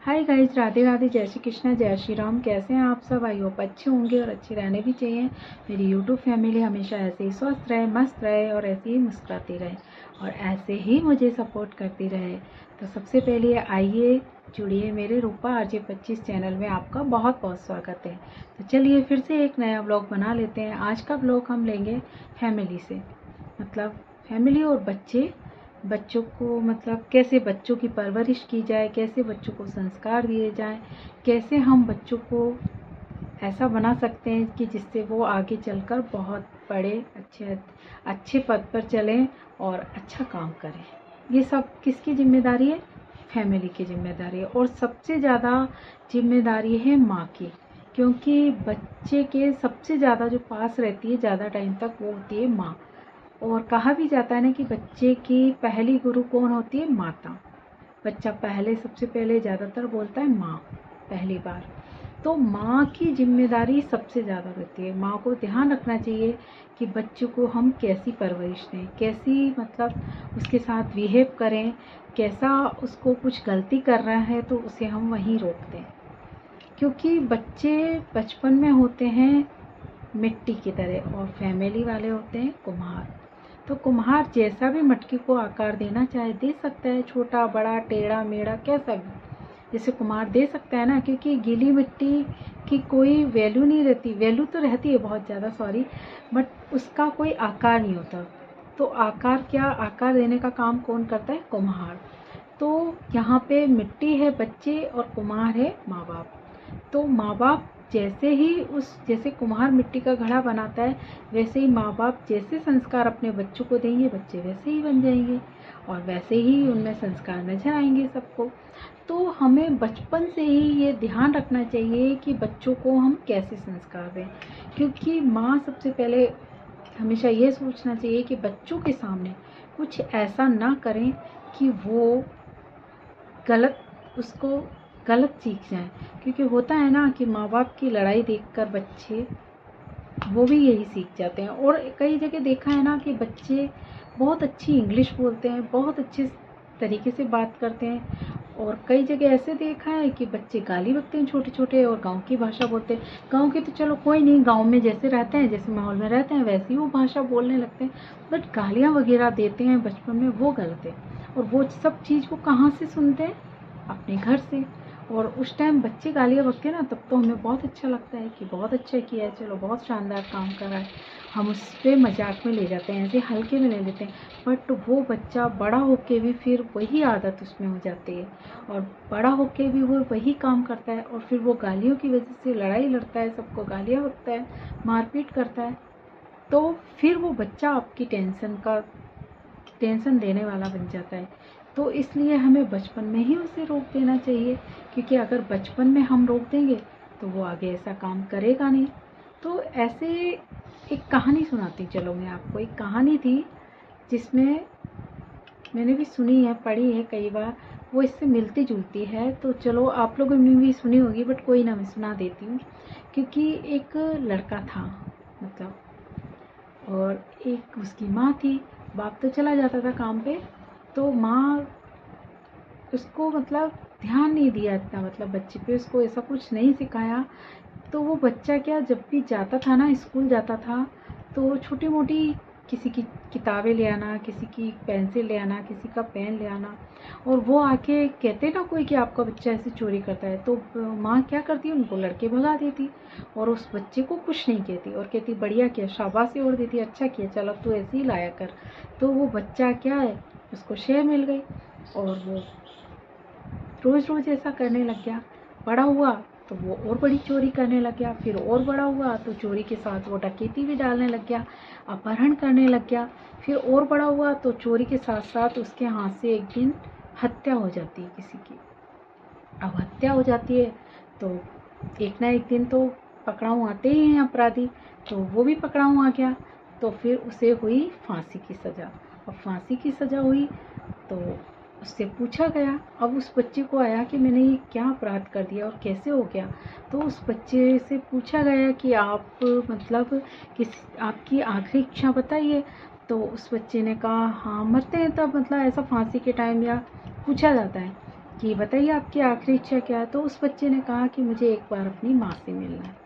Hi guys, Radhe Radhe, जय श्री कृष्णा, जय श्री राम। कैसे हैं आप सब? आई होप अच्छे होंगे और अच्छे रहने भी चाहिए। मेरी यूट्यूब फैमिली हमेशा ऐसे ही स्वस्थ रहे, मस्त रहे और ऐसे ही मुस्कुराती रहे और ऐसे ही मुझे सपोर्ट करती रहे। तो सबसे पहले आइए जुड़िए मेरे रूपा आरजे 25 चैनल में। आपका बहुत बहुत स्वागत है। तो चलिए फिर से एक नया ब्लॉग बना लेते हैं। आज का ब्लॉग हम लेंगे फैमिली से, मतलब फैमिली और बच्चों को, मतलब कैसे बच्चों की परवरिश की जाए, कैसे बच्चों को संस्कार दिए जाएं, कैसे हम बच्चों को ऐसा बना सकते हैं कि जिससे वो आगे चलकर बहुत बड़े अच्छे पद पर चलें और अच्छा काम करें। ये सब किसकी जिम्मेदारी है? फैमिली की जिम्मेदारी है। और सबसे ज़्यादा जिम्मेदारी है माँ की, क्योंकि बच्चे के सबसे ज़्यादा जो पास रहती है ज़्यादा टाइम तक, वो होती है माँ। और कहा भी जाता है ना कि बच्चे की पहली गुरु कौन होती है? माता। बच्चा सबसे पहले ज़्यादातर बोलता है माँ, पहली बार। तो माँ की जिम्मेदारी सबसे ज़्यादा रहती है। माँ को ध्यान रखना चाहिए कि बच्चों को हम कैसी परवरिश दें, कैसी मतलब उसके साथ बिहेव करें, कैसा उसको कुछ गलती कर रहा है तो उसे हम वहीं रोक दें। क्योंकि बच्चे बचपन में होते हैं मिट्टी की तरह और फैमिली वाले होते हैं कुम्हार। तो कुम्हार जैसा भी मटकी को आकार देना चाहे दे सकता है, छोटा बड़ा टेढ़ा मेढ़ा कैसा भी, जैसे कुम्हार दे सकता है ना। क्योंकि गीली मिट्टी की कोई वैल्यू नहीं रहती, वैल्यू तो रहती है बहुत ज़्यादा, सॉरी, बट उसका कोई आकार नहीं होता। तो आकार देने का काम कौन करता है? कुम्हार। तो यहाँ पे मिट्टी है बच्चे और कुम्हार है माँ बाप। तो माँ बाप जैसे कुम्हार मिट्टी का घड़ा बनाता है, वैसे ही माँ बाप जैसे संस्कार अपने बच्चों को देंगे, बच्चे वैसे ही बन जाएंगे और वैसे ही उनमें संस्कार नजर आएंगे सबको। तो हमें बचपन से ही ये ध्यान रखना चाहिए कि बच्चों को हम कैसे संस्कार दें। क्योंकि माँ सबसे पहले हमेशा ये सोचना चाहिए कि बच्चों के सामने कुछ ऐसा ना करें कि वो गलत उसको गलत सीख जाएं। क्योंकि होता है ना कि माँ बाप की लड़ाई देखकर बच्चे वो भी यही सीख जाते हैं। और कई जगह देखा है ना कि बच्चे बहुत अच्छी इंग्लिश बोलते हैं, बहुत अच्छे तरीके से बात करते हैं। और कई जगह ऐसे देखा है कि बच्चे गाली बकते हैं छोटे छोटे और गांव की भाषा बोलते हैं। गांव की तो चलो कोई नहीं, गांव में जैसे रहते हैं, जैसे माहौल में रहते हैं, वैसे ही वो भाषा बोलने लगते हैं। बट गालियाँ वगैरह देते हैं बचपन में, वो गलत है। और वो सब चीज़ को कहाँ से सुनते हैं? अपने घर से। और उस टाइम बच्चे गालियाँ बकते हैं ना, तब तो हमें बहुत अच्छा लगता है कि बहुत अच्छा किया है, चलो बहुत शानदार काम कर रहा है। हम उस पर मजाक में ले जाते हैं, ऐसे हल्के में ले लेते हैं। बट वो बच्चा बड़ा होके भी फिर वही आदत उसमें हो जाती है और बड़ा होके भी वो वही काम करता है और फिर वो गालियों की वजह से लड़ाई लड़ता है, सबको गालियाँ बकता है, मारपीट करता है। तो फिर वो बच्चा आपकी टेंशन देने वाला बन जाता है। तो इसलिए हमें बचपन में ही उसे रोक देना चाहिए। क्योंकि अगर बचपन में हम रोक देंगे तो वो आगे ऐसा काम करेगा नहीं। तो ऐसे एक कहानी सुनाती, चलो मैं आपको। एक कहानी थी जिसमें मैंने भी सुनी है, पढ़ी है कई बार, वो इससे मिलती जुलती है। तो चलो आप लोगों ने भी सुनी होगी, बट कोई ना, मैं सुना देती हूँ। क्योंकि एक लड़का था, मतलब, और एक उसकी माँ थी। बाप तो चला जाता था काम पे, तो माँ उसको मतलब ध्यान नहीं दिया इतना, मतलब बच्चे पे उसको ऐसा कुछ नहीं सिखाया। तो वो बच्चा क्या, जब भी जाता था ना, स्कूल जाता था, तो छोटी मोटी किसी की किताबें ले आना, किसी की पेंसिल ले आना, किसी का पेन ले आना, और वो आके कहते ना कोई कि आपका बच्चा ऐसे चोरी करता है, तो माँ क्या करती, उनको लड़के भगा देती और उस बच्चे को कुछ नहीं कहती और कहती बढ़िया किया, शाबाशी और देती, अच्छा किया, चलो तू ऐसे ही लाया कर। तो वो बच्चा क्या है, उसको शय मिल गई और वो रोज़ रोज़ ऐसा करने लग गया। बड़ा हुआ तो वो और बड़ी चोरी करने लग गया, फिर और बड़ा हुआ तो चोरी के साथ वो डकैती भी डालने लग गया, अपहरण करने लग गया। फिर और बड़ा हुआ तो चोरी के साथ साथ उसके हाथ से एक दिन हत्या हो जाती है किसी की। अब हत्या हो जाती है तो एक ना एक दिन तो पकड़ाऊ आते ही हैं अपराधी, तो वो भी पकड़ाऊ आ गया। तो फिर उसे हुई फांसी की सज़ा। अब फांसी की सज़ा हुई तो उससे पूछा गया, अब उस बच्चे को आया कि मैंने ये क्या अपराध कर दिया और कैसे हो गया। तो उस बच्चे से पूछा गया कि आप मतलब आपकी आखिरी इच्छा बताइए। तो उस बच्चे ने कहा हाँ, मरते हैं तब, मतलब ऐसा फांसी के टाइम या पूछा जाता है। कि बताइए आपकी आखिरी इच्छा क्या है। तो उस बच्चे ने कहा कि मुझे एक बार अपनी माँ से मिलना है।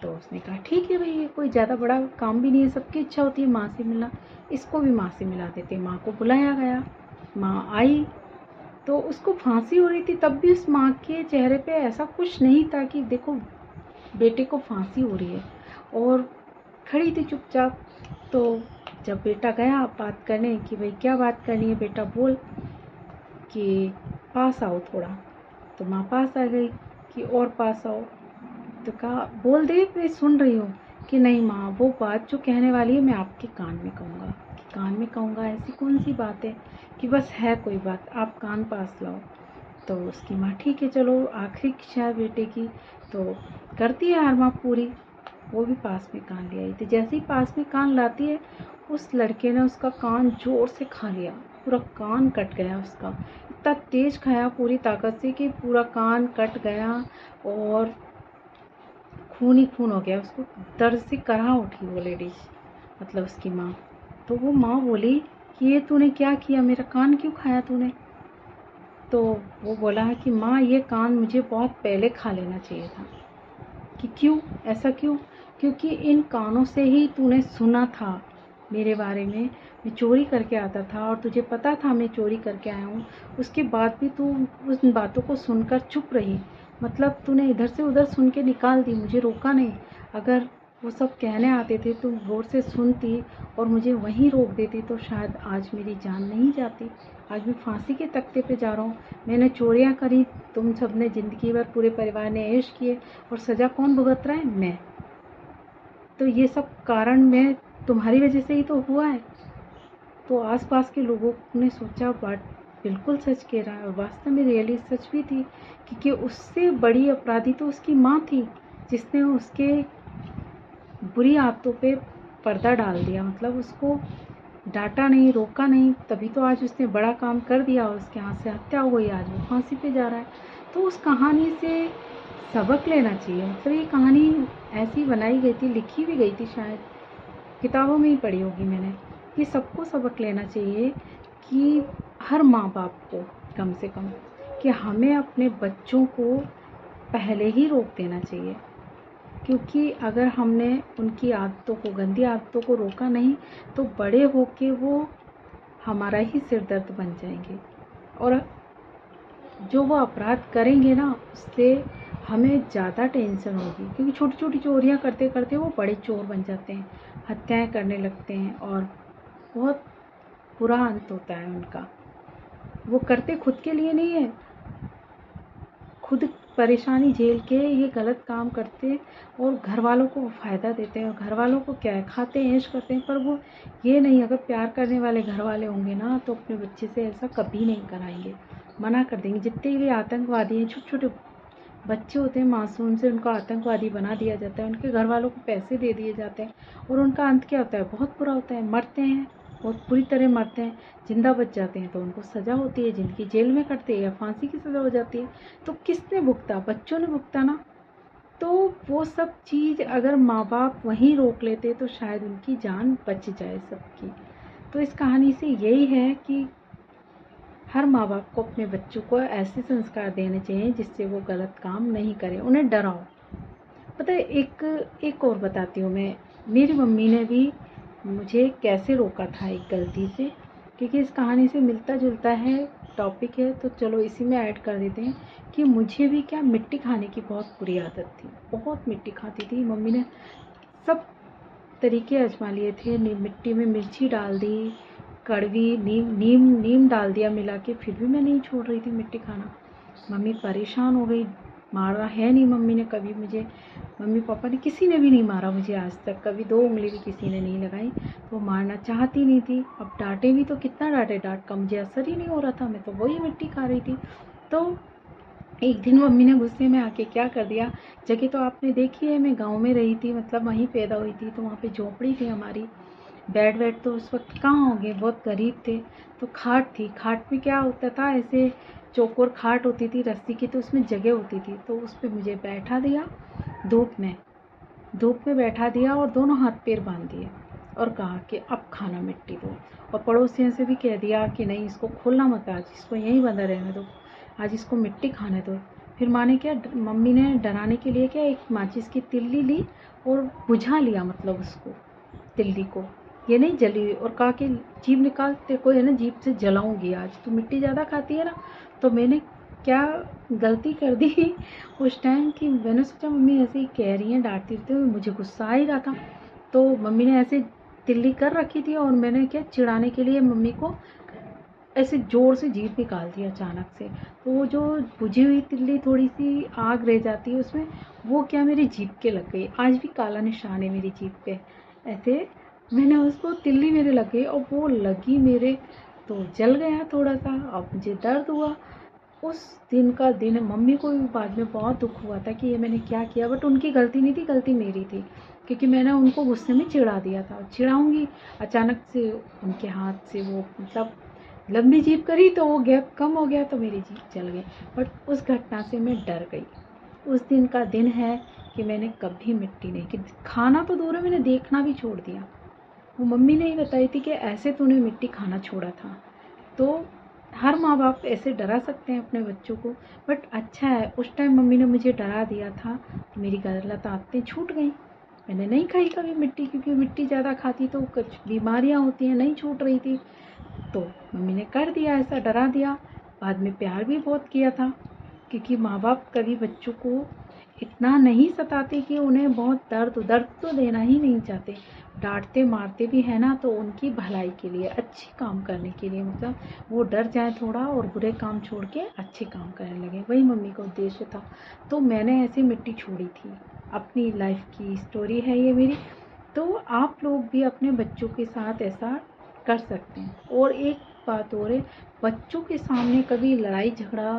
तो उसने कहा ठीक है भाई, ये कोई ज़्यादा बड़ा काम भी नहीं है, सबकी इच्छा होती है माँ से मिलना, इसको भी माँ से मिला देते। माँ को बुलाया गया, माँ आई, तो उसको फांसी हो रही थी, तब भी उस माँ के चेहरे पे ऐसा कुछ नहीं था कि देखो बेटे को फांसी हो रही है, और खड़ी थी चुपचाप। तो जब बेटा गया बात करने कि भाई क्या बात करनी है बेटा बोल, कि पास आओ थोड़ा। तो माँ पास आ गई कि और पास आओ। तो कहा बोल दे, मैं सुन रही हूँ। कि नहीं माँ, वो बात जो कहने वाली है मैं आपके कान में कहूँगा। कि कान में कहूँगा, ऐसी कौन सी बात है कि बस है कोई बात, आप कान पास लाओ। तो उसकी माँ ठीक है चलो, आखिरी इच्छा है बेटे की, तो करती है हर माँ पूरी। वो भी पास में कान ले आई थी। जैसे ही पास में कान लाती है, उस लड़के ने उसका कान जोर से खा लिया, पूरा कान कट गया उसका। इतना तेज खाया पूरी ताकत से कि पूरा कान कट गया और खून ही खून हो गया। उसको दर्द से कराह उठी वो लेडीज, मतलब उसकी माँ। तो वो माँ बोली कि ये तूने क्या किया, मेरा कान क्यों खाया तूने। तो वो बोला कि माँ ये कान मुझे बहुत पहले खा लेना चाहिए था। कि क्यों, ऐसा क्यों। क्योंकि इन कानों से ही तूने सुना था मेरे बारे में, मैं चोरी करके आता था और तुझे पता था मैं चोरी करके आया हूँ, उसके बाद भी तू उस बातों को सुनकर चुप रही। मतलब तूने इधर से उधर सुन के निकाल दी, मुझे रोका नहीं। अगर वो सब कहने आते थे तो गौर से सुनती और मुझे वहीं रोक देती तो शायद आज मेरी जान नहीं जाती। आज मैं फांसी के तख्ते पे जा रहा हूँ। मैंने चोरियाँ करी, तुम सब ने ज़िंदगी भर, पूरे परिवार ने ऐश किए, और सज़ा कौन भुगत रहा है, मैं। तो ये सब कारण मैं तुम्हारी वजह से ही तो हुआ है। तो आसपास के लोगों ने सोचा बात बिल्कुल सच कह रहा है, और वास्तव में रियली सच भी थी, क्योंकि उससे बड़ी अपराधी तो उसकी माँ थी, जिसने उसके बुरी आदतों पे पर्दा डाल दिया। मतलब उसको डांटा नहीं, रोका नहीं, तभी तो आज उसने बड़ा काम कर दिया, उसके हाथ से हत्या हो गई, आज वो फांसी पे जा रहा है। तो उस कहानी से सबक लेना चाहिए। मतलब ये कहानी ऐसी बनाई गई थी, लिखी भी गई थी, शायद किताबों में ही पढ़ी होगी मैंने, कि सबको सबक लेना चाहिए कि हर माँ बाप को कम से कम, कि हमें अपने बच्चों को पहले ही रोक देना चाहिए। क्योंकि अगर हमने उनकी आदतों को, गंदी आदतों को रोका नहीं, तो बड़े होके वो हमारा ही सिर दर्द बन जाएंगे, और जो वो अपराध करेंगे ना, उससे हमें ज़्यादा टेंशन होगी। क्योंकि छोटी छोटी चोरियाँ करते करते वो बड़े चोर बन जाते हैं, हत्याएं करने लगते हैं, और बहुत बुरा अंत होता है उनका। वो करते खुद के लिए नहीं है, खुद परेशानी झेल के ये गलत काम करते, और घर वालों को फ़ायदा देते हैं। और घर वालों को क्या है, खाते हैं, ऐश करते हैं, पर वो ये नहीं, अगर प्यार करने वाले घर वाले होंगे ना, तो अपने बच्चे से ऐसा कभी नहीं कराएंगे, मना कर देंगे। जितने भी आतंकवादी हैं, छोटे छोटे बच्चे होते हैं मासूम से, उनको आतंकवादी बना दिया जाता है, उनके घर वालों को पैसे दे दिए जाते हैं, और उनका अंत क्या होता है, बहुत बुरा होता है। मरते हैं, बहुत बुरी तरह मरते हैं। जिंदा बच जाते हैं तो उनको सज़ा होती है, जिनकी जेल में कटते हैं या फांसी की सज़ा हो जाती है। तो किसने भुगता, बच्चों ने भुगता ना। तो वो सब चीज़ अगर माँ बाप वहीं रोक लेते तो शायद उनकी जान बच जाए सबकी। तो इस कहानी से यही है कि हर माँ बाप को अपने बच्चों को ऐसे संस्कार देने चाहिए जिससे वो गलत काम नहीं करें, उन्हें डराओ। पता है, एक और बताती हूँ मैं। मेरी मम्मी ने भी मुझे कैसे रोका था एक गलती से, क्योंकि इस कहानी से मिलता जुलता है टॉपिक है, तो चलो इसी में ऐड कर देते हैं। कि मुझे भी क्या, मिट्टी खाने की बहुत बुरी आदत थी, बहुत मिट्टी खाती थी। मम्मी ने सब तरीके आजमा लिए थे, मिट्टी में मिर्ची डाल दी, कड़वी नीम नीम नीम डाल दिया मिला के, फिर भी मैं नहीं छोड़ रही थी मिट्टी खाना। मम्मी परेशान हो गई। मारा है नहीं मम्मी ने कभी मुझे, मम्मी पापा ने, किसी ने भी नहीं मारा मुझे आज तक, कभी 2 उंगली भी किसी ने नहीं लगाई। तो मारना चाहती नहीं थी। अब डांटे भी तो कितना डांटे, डांट का मुझे असर ही नहीं हो रहा था, मैं तो वही मिट्टी खा रही थी। तो एक दिन मम्मी ने गुस्से में आके क्या कर दिया, जगह तो आपने देखी है, मैं गांव में रही थी, मतलब वहीं पैदा हुई थी, तो वहाँ पे झोपड़ी थी हमारी। बेड वेड तो उस वक्त कहाँ होंगे, बहुत गरीब थे। तो खाट थी, खाट में क्या होता था, ऐसे चौकोर खाट होती थी रस्सी की, तो उसमें जगह होती थी। तो उस पर मुझे बैठा दिया, धूप में बैठा दिया, और दोनों हाथ पैर बांध दिए, और कहा कि अब खाना मिट्टी दो। और पड़ोसियों से भी कह दिया कि नहीं, इसको खोलना मत, आज इसको यहीं बंधा रहने दो। आज इसको मिट्टी खाने दो। फिर माँ ने क्या, मम्मी ने डराने के लिए क्या, एक माचिस की तिल्ली ली और बुझा लिया, मतलब उसको, तिल्ली को, ये नहीं जली, और कहा कि जीभ निकाल, तेरे को है ना जीभ से जलाऊंगी आज, तू मिट्टी ज़्यादा खाती है ना। तो मैंने क्या गलती कर दी उस टाइम कि मैंने सोचा मम्मी ऐसे ही कह रही हैं, डांटती रहती है, मुझे गुस्सा आ ही रहा था। तो मम्मी ने ऐसे तिल्ली कर रखी थी और मैंने क्या, चिढ़ाने के लिए मम्मी को ऐसे ज़ोर से जीभ निकाल दी अचानक से। तो वो जो बुझी हुई तिल्ली, थोड़ी सी आग रह जाती है उसमें, वो क्या मेरी जीभ के लग गई। आज भी काला निशान है मेरी जीभ पे। ऐसे मैंने उसको, तिल्ली मेरे लग गई और वो लगी मेरे, तो जल गया थोड़ा सा। अब मुझे दर्द हुआ। उस दिन का दिन, मम्मी को भी बाद में बहुत दुख हुआ था कि ये मैंने क्या किया, बट उनकी गलती नहीं थी, गलती मेरी थी, क्योंकि मैंने उनको गुस्से में चिढ़ा दिया था। चिढ़ाऊंगी, अचानक से उनके हाथ से वो, मतलब लंबी जीभ करी तो वो गैप कम हो गया तो मेरी जीभ जल गई। बट उस घटना से मैं डर गई। उस दिन का दिन है कि मैंने कभी मिट्टी नहीं, कि खाना तो दूर है, मैंने देखना भी छोड़ दिया। वो मम्मी ने ही बताई थी कि ऐसे तूने मिट्टी खाना छोड़ा था। तो हर माँ बाप ऐसे डरा सकते हैं अपने बच्चों को, बट अच्छा है उस टाइम मम्मी ने मुझे डरा दिया था तो मेरी गलत आदतें छूट गई। मैंने नहीं खाई कभी मिट्टी, क्योंकि मिट्टी ज़्यादा खाती तो कुछ बीमारियाँ होती हैं, नहीं छूट रही थी। तो मम्मी ने कर दिया ऐसा, डरा दिया। बाद में प्यार भी बहुत किया था, क्योंकि माँ बाप कभी बच्चों को इतना नहीं सताते कि उन्हें बहुत दर्द तो देना ही नहीं चाहते। डांटते मारते भी है ना, तो उनकी भलाई के लिए, अच्छे काम करने के लिए, मतलब वो डर जाए थोड़ा और बुरे काम छोड़ के अच्छे काम करने लगे, वही मम्मी का उद्देश्य था। तो मैंने ऐसी मिट्टी छोड़ी थी। अपनी लाइफ की स्टोरी है ये मेरी। तो आप लोग भी अपने बच्चों के साथ ऐसा कर सकते हैं। और एक बात और है, बच्चों के सामने कभी लड़ाई झगड़ा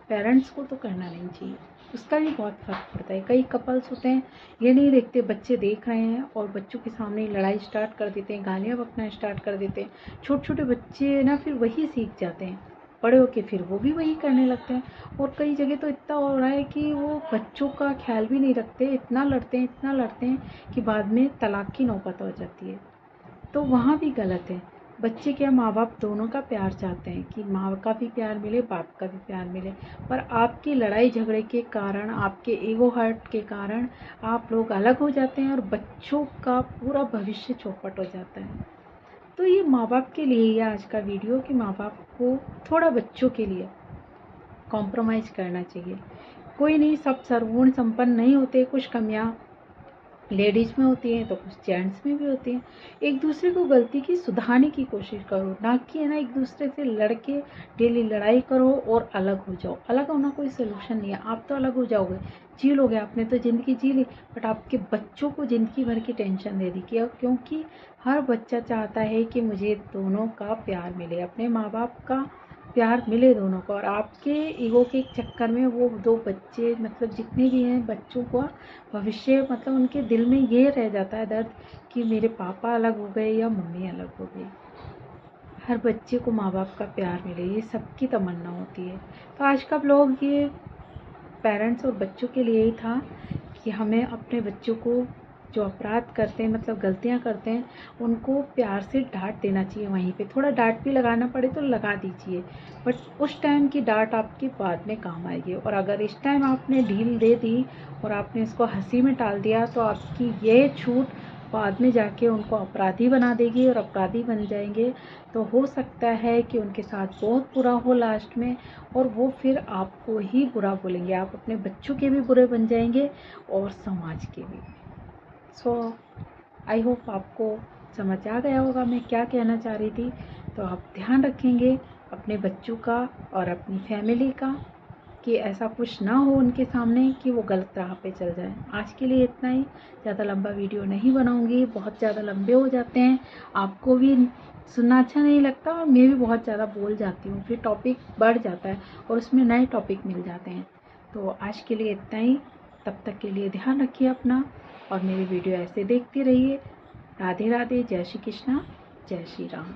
पेरेंट्स को तो करना नहीं चाहिए, उसका भी बहुत फ़र्क पड़ता है। कई कपल्स होते हैं, ये नहीं देखते बच्चे देख रहे हैं और बच्चों के सामने लड़ाई स्टार्ट कर देते हैं, गालियाँ बकना स्टार्ट कर देते हैं। छोटे छोटे बच्चे ना फिर वही सीख जाते हैं, बड़े होके फिर वो भी वही करने लगते हैं। और कई जगह तो इतना हो रहा है कि वो बच्चों का ख्याल भी नहीं रखते, इतना लड़ते हैं, इतना लड़ते हैं कि बाद में तलाक की नौबत हो जाती है। तो वहाँ भी गलत है। बच्चे क्या, माँ बाप दोनों का प्यार चाहते हैं कि माँ का भी प्यार मिले, बाप का भी प्यार मिले। पर आपकी लड़ाई झगड़े के कारण, आपके ईगो हर्ट के कारण आप लोग अलग हो जाते हैं और बच्चों का पूरा भविष्य चौपट हो जाता है। तो ये माँ बाप के लिए ही आज का वीडियो, कि माँ बाप को थोड़ा बच्चों के लिए कॉम्प्रोमाइज़ करना चाहिए। कोई नहीं, सब सर्वगुण संपन्न नहीं होते, कुछ कमियाँ लेडीज़ में होती हैं तो कुछ जेंट्स में भी होती हैं। एक दूसरे को गलती की सुधारने की कोशिश करो, ना कि है ना एक दूसरे से लड़के डेली लड़ाई करो और अलग हो जाओ। अलग होना कोई सोल्यूशन नहीं है। आप तो अलग हो जाओगे, जी लोगे, आपने तो ज़िंदगी जी ली, बट आपके बच्चों को ज़िंदगी भर की टेंशन दे दी। क्योंकि हर बच्चा चाहता है कि मुझे दोनों का प्यार मिले, अपने माँ बाप का प्यार मिले दोनों को। और आपके ईगो के चक्कर में वो दो बच्चे, मतलब जितने भी हैं बच्चों का भविष्य, मतलब उनके दिल में ये रह जाता है दर्द कि मेरे पापा अलग हो गए या मम्मी अलग हो गई। हर बच्चे को माँ बाप का प्यार मिले, ये सबकी तमन्ना होती है। तो आज का ब्लॉग ये पेरेंट्स और बच्चों के लिए ही था कि हमें अपने बच्चों को जो अपराध करते हैं, मतलब गलतियां करते हैं, उनको प्यार से डांट देना चाहिए। वहीं पे थोड़ा डांट भी लगाना पड़े तो लगा दीजिए, बट उस टाइम की डांट आपके बाद में काम आएगी। और अगर इस टाइम आपने ढील दे दी और आपने इसको हंसी में टाल दिया तो आपकी ये छूट बाद में जाके उनको अपराधी बना देगी, और अपराधी बन जाएंगे तो हो सकता है कि उनके साथ बहुत बुरा हो लास्ट में, और वो फिर आपको ही बुरा बोलेंगे। आप अपने बच्चों के भी बुरे बन जाएंगे और समाज के भी। सो आई होप आपको समझ आ गया होगा मैं क्या कहना चाह रही थी। तो आप ध्यान रखेंगे अपने बच्चों का और अपनी फैमिली का, कि ऐसा कुछ ना हो उनके सामने कि वो गलत राह पे चल जाए। आज के लिए इतना ही, ज़्यादा लंबा वीडियो नहीं बनाऊंगी, बहुत ज़्यादा लंबे हो जाते हैं, आपको भी सुनना अच्छा नहीं लगता और मैं भी बहुत ज़्यादा बोल जाती हूँ, फिर टॉपिक बढ़ जाता है और उसमें नए टॉपिक मिल जाते हैं। तो आज के लिए इतना ही, तब तक के लिए ध्यान रखिए अपना और मेरी वीडियो ऐसे देखते रहिए। राधे राधे, जय श्री कृष्णा, जय श्री राम।